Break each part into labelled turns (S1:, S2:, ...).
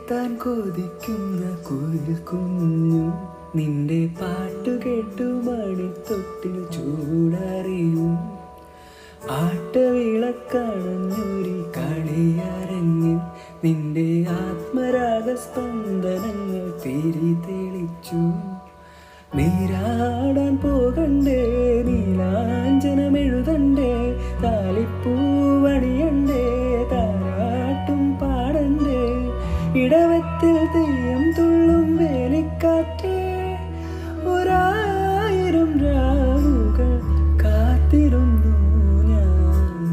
S1: എത്താൻ കൊതിക്കുന്ന കുയിൽ കുഞ്ഞു നിന്റെ പാട്ടു കേട്ടു മണിത്തൊട്ടിൽ ചൂടറിയും ആട്ടവിളക്കണഞ്ഞൊരു കളിയരങ്ങിൽ നിന്റെ ആത്മരാഗ സ്പന്ദനങ്ങൾ തിരി തെളിച്ചു. നീരാടാൻ പോകണ്ടേ, നീലാഞ്ജനമെഴുതണ്ടേ, താലിപ്പൂവണിയണ്ടേ, താരാട്ടും പാടണ്ടേ, ഇടവത്തിൽ തെയ്യം തുള്ളും വേലിക്കാറ്റേ, ഒരായിരം രാവുകൾ കാത്തിരുന്നു ഞാൻ.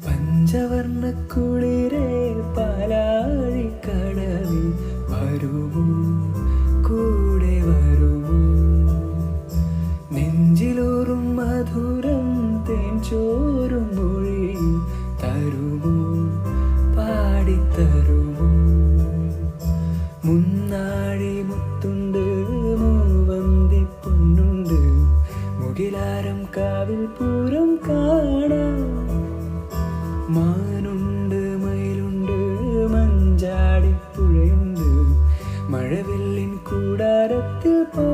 S1: പഞ്ചവർണ്ണക്കുളിരേ പാലാഴിക്കടവിൽ വരുമോ, കൂടെ വരുമോ, നെഞ്ചിലൂറും മധുരം തേൻ ചോരും മൊഴി തരുമോ, പാടിത്തരുമോ. മുന്നാഴി മുത്തുണ്ട്, മൂവന്തി പൊന്നുണ്ട്, മുകിലാരം കാവിൽ പൂരം കാണാം. മാനുണ്ട്, മയിലുണ്ട്, മഞ്ചാടിപ്പുഴയുണ്ട്, മഴവില്ലിൻ കൂടാരത്തിൽ പോ